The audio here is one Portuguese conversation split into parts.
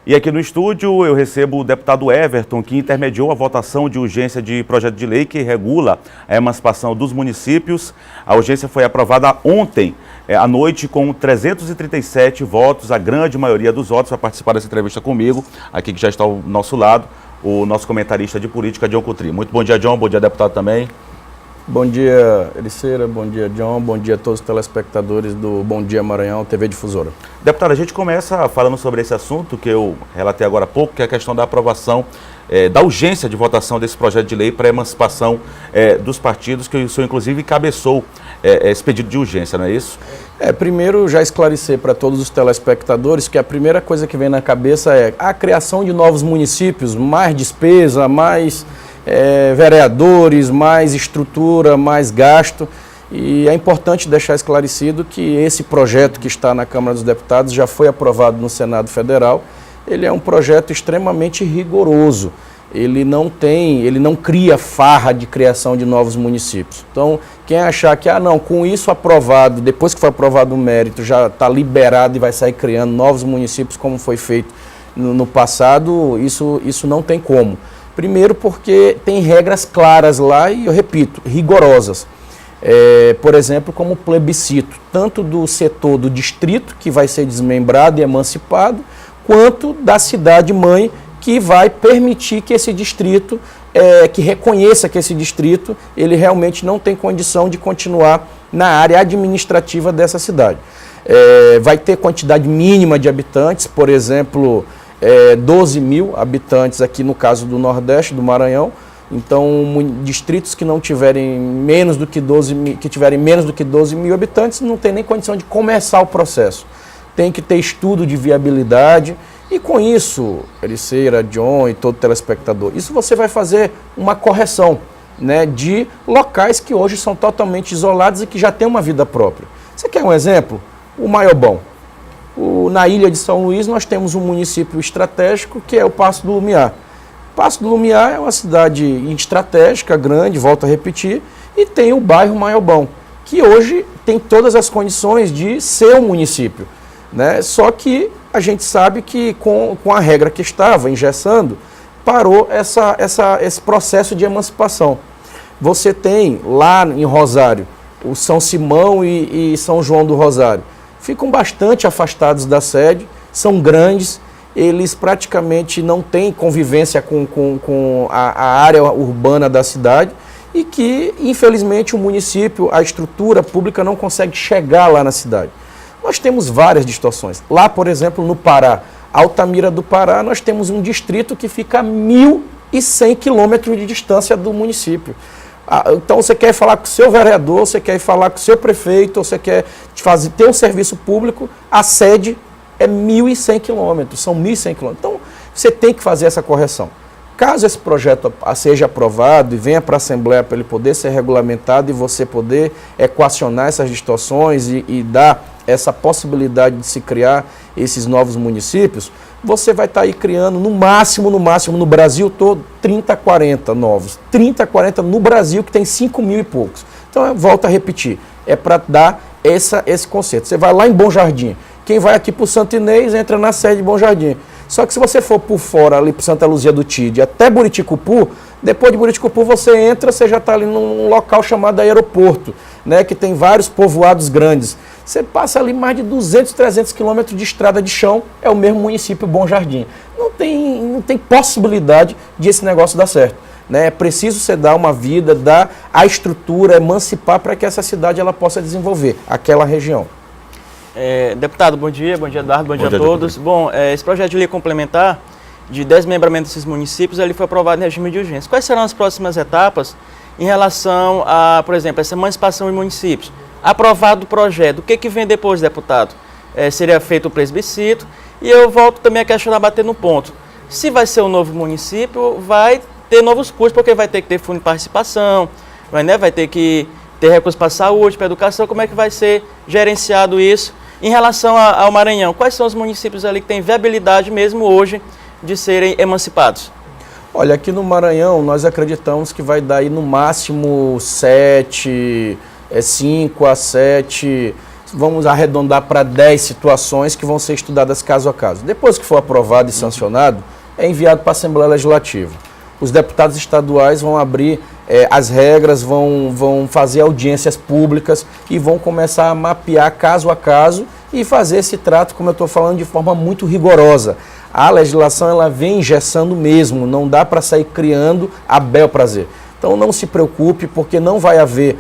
E aqui no estúdio eu recebo o deputado Everton, que intermediou a votação de urgência de projeto de lei que regula a emancipação dos municípios. A urgência foi aprovada ontem à noite com 337 votos, a grande maioria dos votos. Para participar dessa entrevista comigo, aqui que já está ao nosso lado, o nosso comentarista de política, John Coutry. Muito bom dia, John. Bom dia, deputado também. Bom dia, Ericeira. Bom dia, John. Bom dia a todos os telespectadores do Bom Dia Maranhão, TV Difusora. Deputado, a gente começa falando sobre esse assunto que eu relatei agora há pouco, que é a questão da aprovação, da urgência de votação desse projeto de lei para a emancipação dos partidos, que o senhor, inclusive, encabeçou esse pedido de urgência, não é isso? Primeiro, já esclarecer para todos os telespectadores que a primeira coisa que vem na cabeça é a criação de novos municípios, mais despesa, mais vereadores, mais estrutura, mais gasto. E é importante deixar esclarecido que esse projeto que está na Câmara dos Deputados já foi aprovado no Senado Federal. Ele é um projeto extremamente rigoroso. Ele não cria farra de criação de novos municípios. Então, quem achar que, com isso aprovado, depois que foi aprovado o mérito, já está liberado e vai sair criando novos municípios como foi feito no passado, isso não tem como. Primeiro porque tem regras claras lá e, eu repito, rigorosas. Por exemplo, como plebiscito, tanto do setor do distrito, que vai ser desmembrado e emancipado, quanto da cidade-mãe, que vai permitir que esse distrito, que reconheça que esse distrito, ele realmente não tem condição de continuar na área administrativa dessa cidade. Vai ter quantidade mínima de habitantes, por exemplo, 12 mil habitantes aqui no caso do Nordeste, do Maranhão. Então, distritos que não tiverem menos do que 12 mil habitantes não tem nem condição de começar o processo. Tem que ter estudo de viabilidade e com isso, Ericeira, John e todo telespectador, isso você vai fazer uma correção, né, de locais que hoje são totalmente isolados e que já têm uma vida própria. Você quer um exemplo? O Maiobão. Na ilha de São Luís nós temos um município estratégico que é o Paço do Lumiar. Paço do Lumiar é uma cidade estratégica, grande, volto a repetir, e tem o bairro Maiobão, que hoje tem todas as condições de ser um município, né? Só que a gente sabe que com a regra que estava engessando, parou esse processo de emancipação. Você tem lá em Rosário, o São Simão e São João do Rosário, ficam bastante afastados da sede, são grandes, eles praticamente não têm convivência com a área urbana da cidade e que, infelizmente, o município, a estrutura pública não consegue chegar lá na cidade. Nós temos várias distorções. Lá, por exemplo, no Pará, Altamira do Pará, nós temos um distrito que fica a 1.100 quilômetros de distância do município. Então você quer falar com o seu vereador, você quer falar com o seu prefeito, você quer ter um serviço público, a sede é 1.100 quilômetros, são 1.100 quilômetros. Então você tem que fazer essa correção. Caso esse projeto seja aprovado e venha para a Assembleia para ele poder ser regulamentado e você poder equacionar essas distorções e dar essa possibilidade de se criar esses novos municípios, você vai estar aí criando no máximo no Brasil todo, 30, 40 novos. 30, 40 no Brasil, que tem 5 mil e poucos. Então, eu volto a repetir, é para dar esse conceito. Você vai lá em Bom Jardim, quem vai aqui para o Santo Inês entra na sede de Bom Jardim. Só que se você for por fora, ali para Santa Luzia do Tide, até Buriticupu, depois de Buriticupu você entra, você já está ali num local chamado aeroporto, né, que tem vários povoados grandes. Você passa ali mais de 200, 300 quilômetros de estrada de chão, é o mesmo município Bom Jardim. Não tem possibilidade de esse negócio dar certo. Né? É preciso você dar uma vida, dar a estrutura, emancipar para que essa cidade ela possa desenvolver aquela região. Deputado, bom dia Eduardo, bom dia a todos. Bom, esse projeto de lei complementar de desmembramento desses municípios, ele foi aprovado em regime de urgência. Quais serão as próximas etapas em relação a, por exemplo, essa emancipação em municípios? Aprovado o projeto, o que vem depois, deputado? Seria feito o plebiscito e eu volto também a questionar, bater no ponto. Se vai ser um novo município, vai ter novos custos, porque vai ter que ter fundo de participação, vai ter que ter recursos para a saúde, para a educação, como é que vai ser gerenciado isso? Em relação ao Maranhão, quais são os municípios ali que têm viabilidade mesmo hoje de serem emancipados? Olha, aqui no Maranhão nós acreditamos que vai dar aí no máximo 5 a 7. Se vamos arredondar para 10 situações que vão ser estudadas caso a caso. Depois que for aprovado e sancionado, é enviado para a Assembleia Legislativa. Os deputados estaduais vão abrir as regras, vão fazer audiências públicas e vão começar a mapear caso a caso e fazer esse trato, como eu estou falando, de forma muito rigorosa. A legislação ela vem engessando mesmo, não dá para sair criando a bel prazer. Então não se preocupe, porque não vai haver,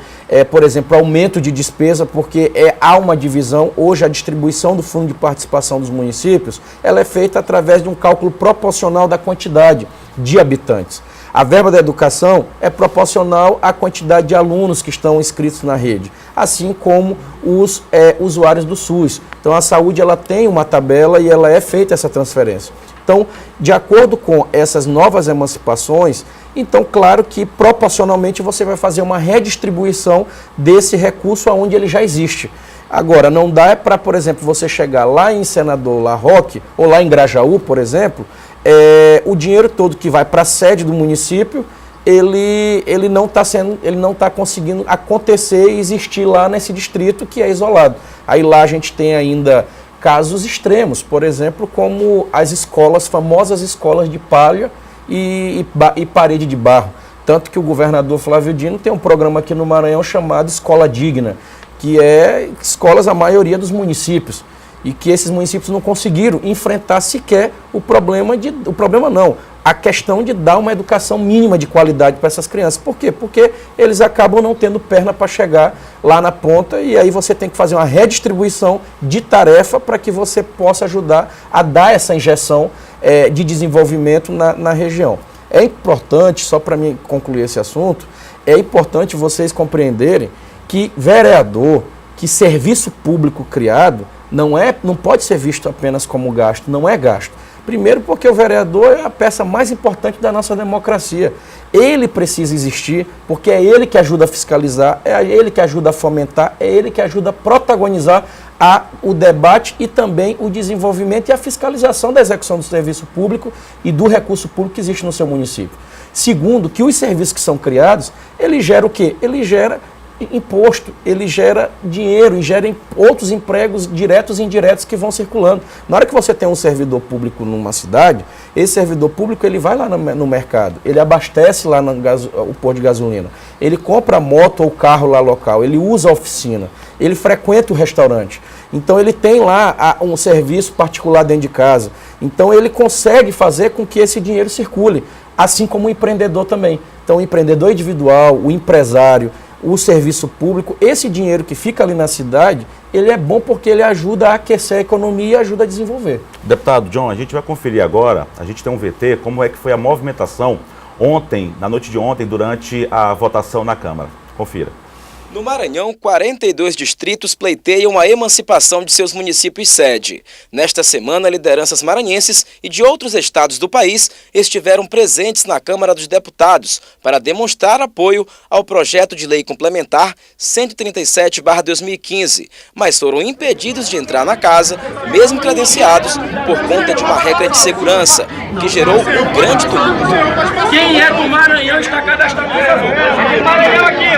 por exemplo, aumento de despesa, porque há uma divisão. Hoje a distribuição do fundo de participação dos municípios ela é feita através de um cálculo proporcional da quantidade de habitantes. A verba da educação é proporcional à quantidade de alunos que estão inscritos na rede, assim como os usuários do SUS. Então a saúde ela tem uma tabela e ela é feita essa transferência. Então, de acordo com essas novas emancipações, então claro que proporcionalmente você vai fazer uma redistribuição desse recurso aonde ele já existe. Agora, não dá para, por exemplo, você chegar lá em Senador La Roque ou lá em Grajaú, por exemplo, o dinheiro todo que vai para a sede do município, ele não está conseguindo acontecer e existir lá nesse distrito que é isolado. Aí lá a gente tem ainda casos extremos, por exemplo, como as escolas, famosas escolas de palha e parede de barro. Tanto que o governador Flávio Dino tem um programa aqui no Maranhão chamado Escola Digna, que é escolas a maioria dos municípios. E que esses municípios não conseguiram enfrentar sequer a questão de dar uma educação mínima de qualidade para essas crianças. Por quê? Porque eles acabam não tendo perna para chegar lá na ponta e aí você tem que fazer uma redistribuição de tarefa para que você possa ajudar a dar essa injeção de desenvolvimento na região. É importante, só para mim concluir esse assunto, é importante vocês compreenderem que vereador, que serviço público criado, não pode ser visto apenas como gasto, não é gasto. Primeiro porque o vereador é a peça mais importante da nossa democracia. Ele precisa existir porque é ele que ajuda a fiscalizar, é ele que ajuda a fomentar, é ele que ajuda a protagonizar o debate e também o desenvolvimento e a fiscalização da execução do serviço público e do recurso público que existe no seu município. Segundo, que os serviços que são criados, ele gera o quê? Ele gera imposto, ele gera dinheiro e gera outros empregos diretos e indiretos que vão circulando. Na hora que você tem um servidor público numa cidade, esse servidor público ele vai lá no mercado, ele abastece lá o posto de gasolina, ele compra a moto ou carro lá local, ele usa a oficina, ele frequenta o restaurante. Então ele tem lá um serviço particular dentro de casa. Então ele consegue fazer com que esse dinheiro circule, assim como o empreendedor também. Então o empreendedor individual, o empresário, o serviço público, esse dinheiro que fica ali na cidade, ele é bom porque ele ajuda a aquecer a economia e ajuda a desenvolver. Deputado John, a gente vai conferir agora, a gente tem um VT, como é que foi a movimentação ontem, na noite de ontem, durante a votação na Câmara. Confira. No Maranhão, 42 distritos pleiteiam a emancipação de seus municípios sede. Nesta semana, lideranças maranhenses e de outros estados do país estiveram presentes na Câmara dos Deputados para demonstrar apoio ao projeto de lei complementar 137/2015, mas foram impedidos de entrar na casa, mesmo credenciados, por conta de uma regra de segurança, que gerou um grande tumulto. Quem é do Maranhão está cadastrado, por favor.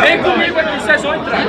Vem comigo aqui, vocês vão entrar.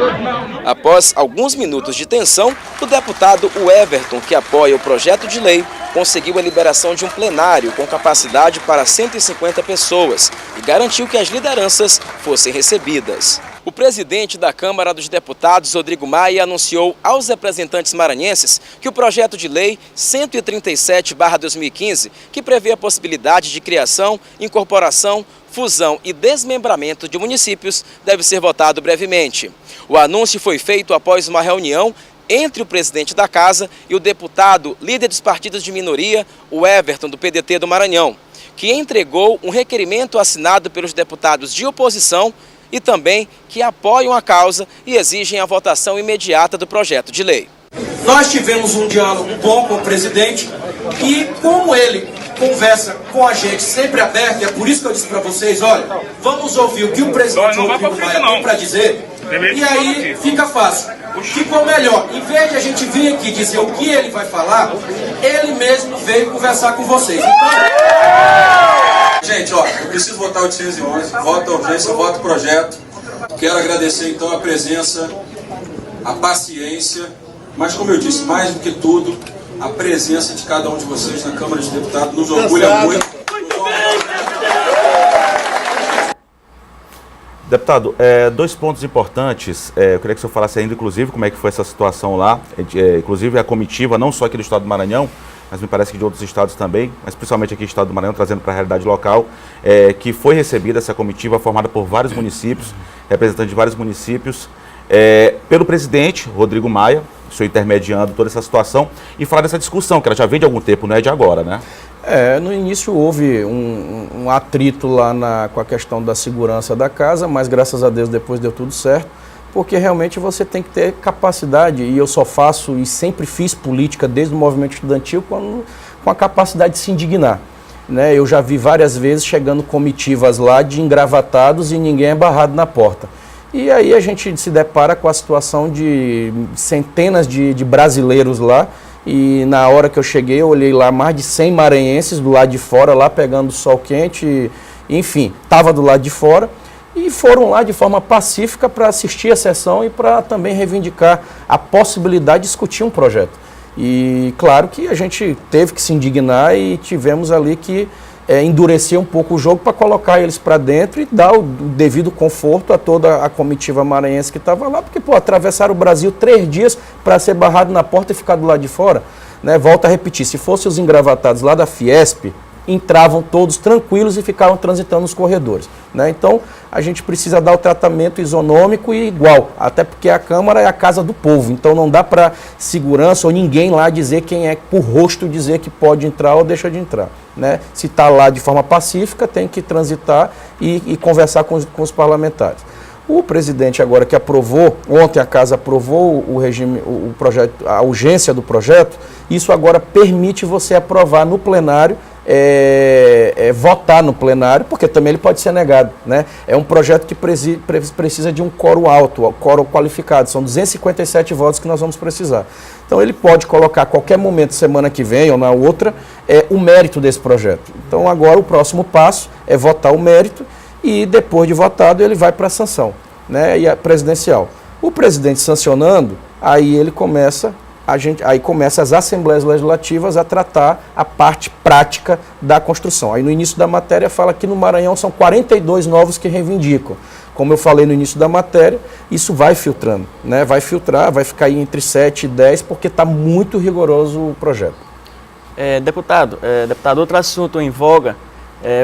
Após alguns minutos de tensão, o deputado Everton, que apoia o projeto de lei, conseguiu a liberação de um plenário com capacidade para 150 pessoas e garantiu que as lideranças fossem recebidas. O presidente da Câmara dos Deputados, Rodrigo Maia, anunciou aos representantes maranhenses que o projeto de lei 137/2015, que prevê a possibilidade de criação, incorporação, fusão e desmembramento de municípios, deve ser votado brevemente. O anúncio foi feito após uma reunião entre o presidente da Casa e o deputado líder dos partidos de minoria, o Everton, do PDT do Maranhão, que entregou um requerimento assinado pelos deputados de oposição e também que apoiam a causa e exigem a votação imediata do projeto de lei. Nós tivemos um diálogo bom com o presidente e, como ele conversa com a gente sempre aberto, e é por isso que eu disse para vocês, olha, vamos ouvir o que o presidente Rodrigo Maia tem para dizer, e aí fica fácil. Ficou melhor, em vez de a gente vir aqui dizer o que ele vai falar, ele mesmo veio conversar com vocês. Então... Gente, ó, eu preciso votar 811, voto a urgência, voto o projeto. Quero agradecer então a presença, a paciência Mas, como eu disse, mais do que tudo, a presença de cada um de vocês na Câmara de Deputados nos orgulha muito. Deputado, dois pontos importantes, eu queria que o senhor falasse ainda, inclusive, como é que foi essa situação lá, inclusive a comitiva, não só aqui do Estado do Maranhão, mas me parece que de outros estados também, mas principalmente aqui do Estado do Maranhão, trazendo para a realidade local, que foi recebida essa comitiva formada por vários municípios, representantes de vários municípios, pelo presidente Rodrigo Maia, o senhor intermediando toda essa situação, e falar dessa discussão, que ela já vem de algum tempo, não é de agora, né? No início houve um atrito lá com a questão da segurança da casa, mas graças a Deus depois deu tudo certo, porque realmente você tem que ter capacidade, e eu só faço e sempre fiz política desde o movimento estudantil com a capacidade de se indignar. Né? Eu já vi várias vezes chegando comitivas lá de engravatados e ninguém é barrado na porta. E aí a gente se depara com a situação de centenas de brasileiros lá, e na hora que eu cheguei eu olhei lá mais de 100 maranhenses do lado de fora, lá pegando sol quente, enfim, estava do lado de fora, e foram lá de forma pacífica para assistir a sessão e para também reivindicar a possibilidade de discutir um projeto. E claro que a gente teve que se indignar e tivemos ali que endurecer um pouco o jogo para colocar eles para dentro e dar o devido conforto a toda a comitiva maranhense que estava lá, porque atravessaram o Brasil 3 dias para ser barrado na porta e ficar do lado de fora. Né? Volto a repetir, se fossem os engravatados lá da Fiesp, entravam todos tranquilos e ficavam transitando nos corredores. Né? Então, a gente precisa dar o tratamento isonômico e igual, até porque a Câmara é a casa do povo, então não dá para segurança ou ninguém lá dizer quem é por rosto dizer que pode entrar ou deixa de entrar. Né? Se está lá de forma pacífica, tem que transitar e conversar com os parlamentares. O presidente agora que aprovou, ontem a Casa aprovou o regime, o projeto, a urgência do projeto, isso agora permite você aprovar no plenário, votar no plenário, porque também ele pode ser negado. Né? É um projeto que precisa de um quórum alto, quórum qualificado, são 257 votos que nós vamos precisar. Então ele pode colocar a qualquer momento, semana que vem ou na outra, o mérito desse projeto. Então agora o próximo passo é votar o mérito e depois de votado ele vai para a sanção, né? E a presidencial. O presidente sancionando, aí ele começa... Aí começa as Assembleias Legislativas a tratar a parte prática da construção. Aí no início da matéria fala que no Maranhão são 42 novos que reivindicam. Como eu falei no início da matéria, isso vai filtrando, né? Vai filtrar, vai ficar aí entre 7 e 10, porque está muito rigoroso o projeto. Deputado, outro assunto em voga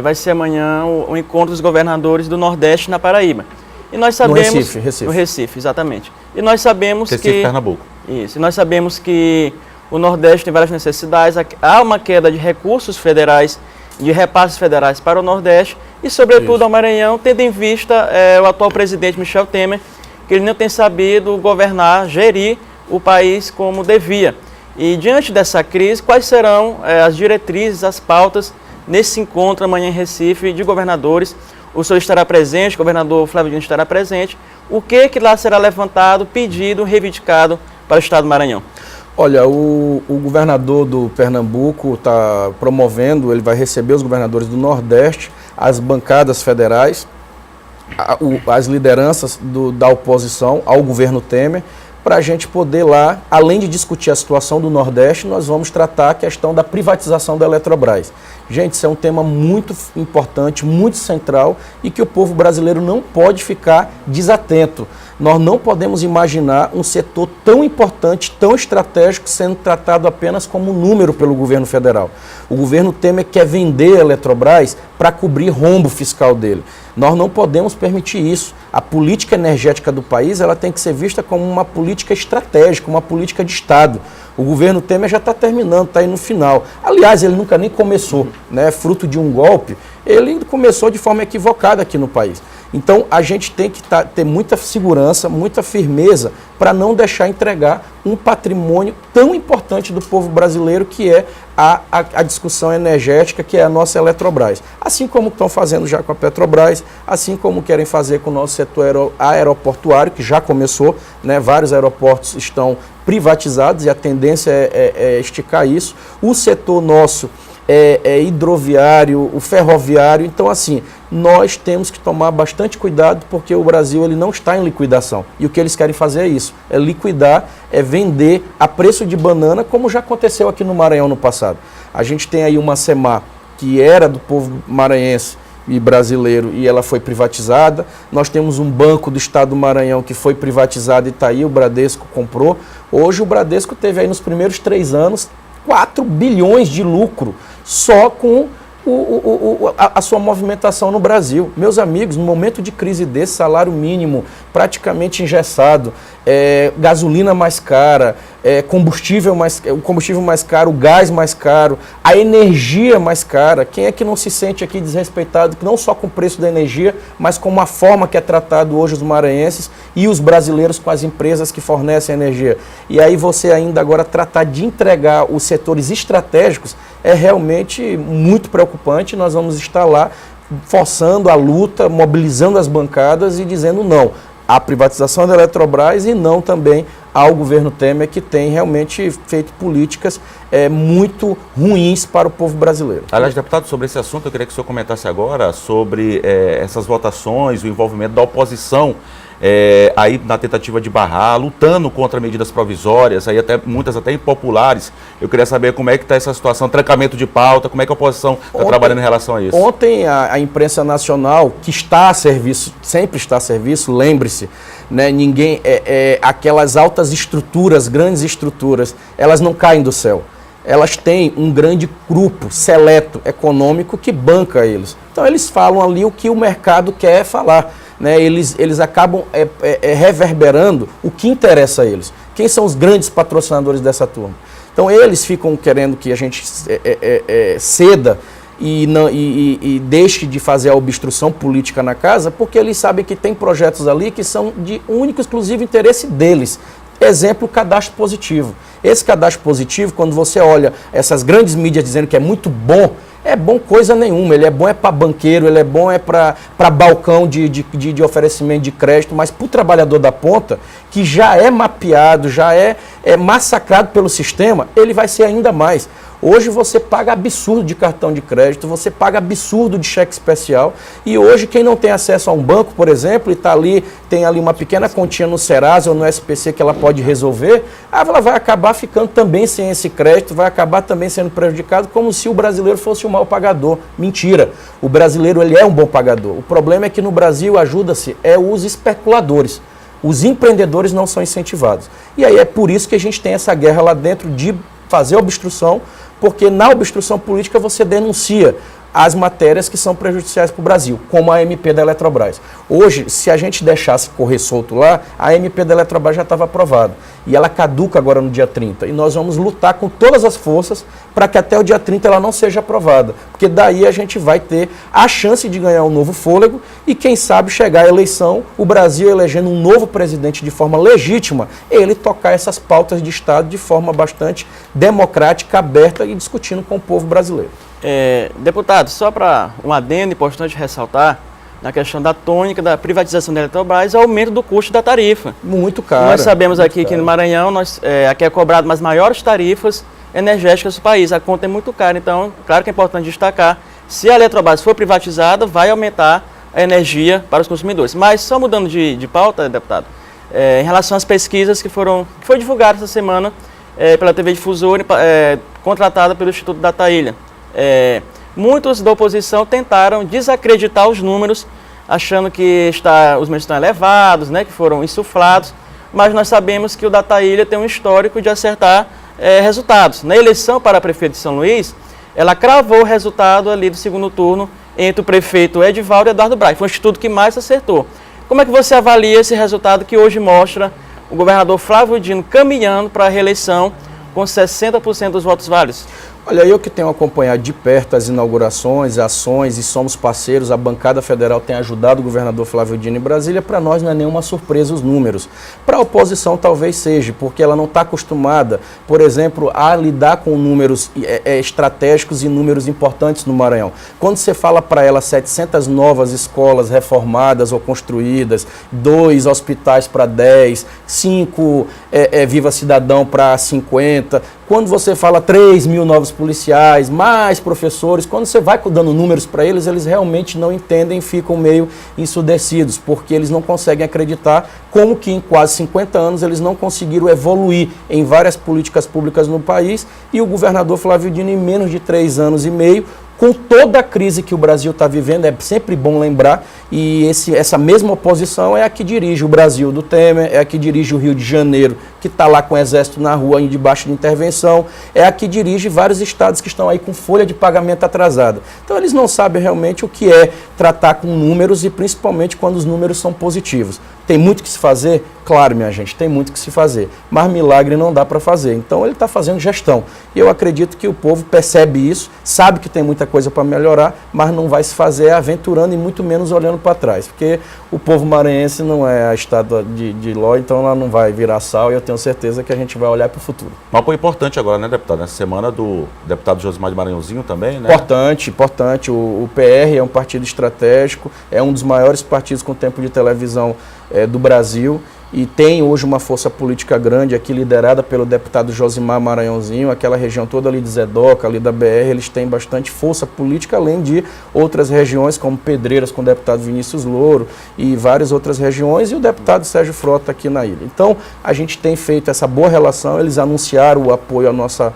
vai ser amanhã o encontro dos governadores do Nordeste na Paraíba. E nós sabemos... No Recife, exatamente. E nós sabemos Recife, Pernambuco. Isso, e nós sabemos que o Nordeste tem várias necessidades, há uma queda de recursos federais, de repasses federais para o Nordeste e, sobretudo, ao Maranhão, tendo em vista o atual presidente Michel Temer, que ele não tem sabido governar, gerir o país como devia. E, diante dessa crise, quais serão as diretrizes, as pautas nesse encontro amanhã em Recife de governadores? O senhor estará presente, o governador Flávio Dino estará presente. O que lá será levantado, pedido, reivindicado para o Estado do Maranhão? Olha, o governador do Pernambuco está promovendo, ele vai receber os governadores do Nordeste, as bancadas federais, as lideranças da oposição ao governo Temer, para a gente poder lá, além de discutir a situação do Nordeste, nós vamos tratar a questão da privatização da Eletrobras. Gente, isso é um tema muito importante, muito central e que o povo brasileiro não pode ficar desatento. Nós não podemos imaginar um setor tão importante, tão estratégico, sendo tratado apenas como um número pelo governo federal. O governo Temer quer vender a Eletrobras para cobrir rombo fiscal dele. Nós não podemos permitir isso. A política energética do país ela tem que ser vista como uma política estratégica, uma política de Estado. O governo Temer já está terminando, está aí no final. Aliás, ele nunca nem começou, né? Fruto de um golpe, ele começou de forma equivocada aqui no país. Então, a gente tem que ter muita segurança, muita firmeza para não deixar entregar um patrimônio tão importante do povo brasileiro que é a discussão energética, que é a nossa Eletrobras. Assim como estão fazendo já com a Petrobras, assim como querem fazer com o nosso setor aeroportuário, que já começou, né? Vários aeroportos estão privatizados e a tendência é esticar isso. O setor nosso hidroviário, o ferroviário, então assim, nós temos que tomar bastante cuidado, porque o Brasil ele não está em liquidação. E o que eles querem fazer é isso, é liquidar, é vender a preço de banana, como já aconteceu aqui no Maranhão no passado. A gente tem aí uma SEMAR que era do povo maranhense e brasileiro, e ela foi privatizada. Nós temos um banco do estado do Maranhão que foi privatizado e está aí, o Bradesco comprou. Hoje o Bradesco teve aí nos primeiros 3 anos 4 bilhões de lucro só com a sua movimentação no Brasil. Meus amigos, no momento de crise desse, salário mínimo praticamente engessado, gasolina mais cara, combustível mais caro, o gás mais caro, a energia mais cara. Quem é que não se sente aqui desrespeitado, não só com o preço da energia, mas com a forma que é tratado hoje os maranhenses e os brasileiros com as empresas que fornecem energia? E aí você ainda agora tratar de entregar os setores estratégicos é realmente muito preocupante. Nós vamos estar lá forçando a luta, mobilizando as bancadas e dizendo não à privatização da Eletrobras e não também ao governo Temer, que tem realmente feito políticas muito ruins para o povo brasileiro. Aliás, deputado, sobre esse assunto, eu queria que o senhor comentasse agora sobre essas votações, o envolvimento da oposição aí na tentativa de barrar, lutando contra medidas provisórias, aí muitas até impopulares. Eu queria saber como é que está essa situação, trancamento de pauta, como é que a oposição está trabalhando em relação a isso. Ontem a imprensa nacional, que está a serviço, sempre está a serviço, lembre-se, né, aquelas altas estruturas, grandes estruturas, elas não caem do céu. Elas têm um grande grupo seleto econômico que banca eles. Então eles falam ali o que o mercado quer falar. Né, eles acabam reverberando o que interessa a eles. Quem são os grandes patrocinadores dessa turma? Então eles ficam querendo que a gente ceda e deixe de fazer a obstrução política na casa, porque eles sabem que tem projetos ali que são de único e exclusivo interesse deles. Exemplo, cadastro positivo. Esse cadastro positivo, quando você olha essas grandes mídias dizendo que é muito bom, é bom coisa nenhuma. Ele é bom para banqueiro, ele é bom para balcão de oferecimento de crédito, mas para o trabalhador da ponta, que já é mapeado, já é massacrado pelo sistema, ele vai ser ainda mais. Hoje você paga absurdo de cartão de crédito, você paga absurdo de cheque especial, e hoje quem não tem acesso a um banco, por exemplo, e tem ali uma pequena continha no Serasa ou no SPC que ela pode resolver, ela vai acabar ficando também sem esse crédito, vai acabar também sendo prejudicado, como se o brasileiro fosse um mau pagador. Mentira, o brasileiro ele é um bom pagador. O problema é que no Brasil ajuda-se os especuladores. Os empreendedores não são incentivados. E aí é por isso que a gente tem essa guerra lá dentro de fazer obstrução, porque na obstrução política você denuncia as matérias que são prejudiciais para o Brasil, como a MP da Eletrobras. Hoje, se a gente deixasse correr solto lá, a MP da Eletrobras já estava aprovada. E ela caduca agora no dia 30. E nós vamos lutar com todas as forças para que até o dia 30 ela não seja aprovada. Porque daí a gente vai ter a chance de ganhar um novo fôlego e, quem sabe, chegar à eleição, o Brasil elegendo um novo presidente de forma legítima, ele tocar essas pautas de Estado de forma bastante democrática, aberta e discutindo com o povo brasileiro. Deputado, só para um adendo importante ressaltar, na questão da tônica da privatização da Eletrobras, o aumento do custo da tarifa. Muito caro. Nós sabemos aqui que no Maranhão, aqui é cobrado as maiores tarifas energéticas do país. A conta é muito cara, então, claro que é importante destacar, se a Eletrobras for privatizada, vai aumentar a energia para os consumidores. Mas, só mudando de pauta, deputado, em relação às pesquisas que foi divulgada essa semana pela TV Difusora, contratada pelo Instituto Data Ilha. Muitos da oposição tentaram desacreditar os números, achando que os números estão elevados, né, que foram insuflados, mas nós sabemos que o Data Ilha tem um histórico de acertar resultados. Na eleição para prefeito de São Luís, ela cravou o resultado ali do segundo turno entre o prefeito Edivaldo e Eduardo Braga. Foi o instituto que mais acertou. Como é que você avalia esse resultado que hoje mostra o governador Flávio Dino caminhando para a reeleição com 60% dos votos válidos? Olha, eu que tenho acompanhado de perto as inaugurações, ações e somos parceiros, a bancada federal tem ajudado o governador Flávio Dino em Brasília, para nós não é nenhuma surpresa os números. Para a oposição talvez seja, porque ela não está acostumada, por exemplo, a lidar com números estratégicos e números importantes no Maranhão. Quando você fala para ela 700 novas escolas reformadas ou construídas, 2 hospitais para 10, 5 Viva Cidadão para 50, quando você fala 3 mil novos policiais, mais professores. Quando você vai dando números para eles, eles realmente não entendem, ficam meio ensurdecidos, porque eles não conseguem acreditar como que em quase 50 anos eles não conseguiram evoluir em várias políticas públicas no país, e o governador Flávio Dino, em menos de 3 anos e meio, com toda a crise que o Brasil está vivendo, é sempre bom lembrar, e essa mesma oposição é a que dirige o Brasil do Temer, é a que dirige o Rio de Janeiro, que está lá com o exército na rua debaixo de intervenção, é a que dirige vários estados que estão aí com folha de pagamento atrasada. Então eles não sabem realmente o que é tratar com números, e principalmente quando os números são positivos. Tem muito que se fazer? Claro, minha gente, tem muito que se fazer, mas milagre não dá para fazer. Então ele está fazendo gestão, e eu acredito que o povo percebe isso, sabe que tem muita coisa para melhorar, mas não vai se fazer aventurando e muito menos olhando para trás, porque o povo maranhense não é a estátua de Ló, então ela não vai virar sal, e eu tenho certeza que a gente vai olhar para o futuro. Um apoio importante agora, né, deputado? Nessa semana do deputado Josimar de Maranhãozinho também, né? Importante. O PR é um partido estratégico, é um dos maiores partidos com tempo de televisão do Brasil, e tem hoje uma força política grande aqui, liderada pelo deputado Josimar Maranhãozinho. Aquela região toda ali de Zedoca, ali da BR, eles têm bastante força política, além de outras regiões, como Pedreiras, com o deputado Vinícius Louro, e várias outras regiões, e o deputado Sérgio Frota aqui na ilha. Então, a gente tem feito essa boa relação, eles anunciaram o apoio à nossa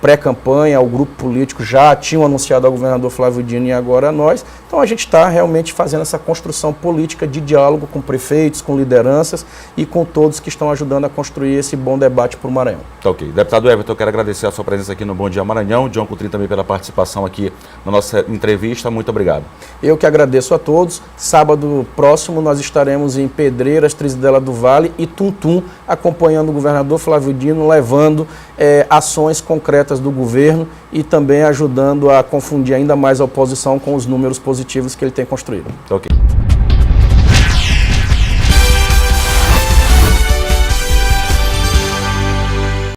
pré-campanha, ao grupo político, já tinham anunciado ao governador Flávio Dino e agora a nós. Então a gente está realmente fazendo essa construção política de diálogo com prefeitos, com lideranças e com todos que estão ajudando a construir esse bom debate para o Maranhão. Tá ok. Deputado Everton, eu quero agradecer a sua presença aqui no Bom Dia Maranhão, John Coutrinho também pela participação aqui na nossa entrevista. Muito obrigado. Eu que agradeço a todos. Sábado próximo nós estaremos em Pedreiras, Trizidela do Vale e Tuntum, acompanhando o governador Flávio Dino, levando ações concretas do governo e também ajudando a confundir ainda mais a oposição com os números positivos que ele tem construído. Ok.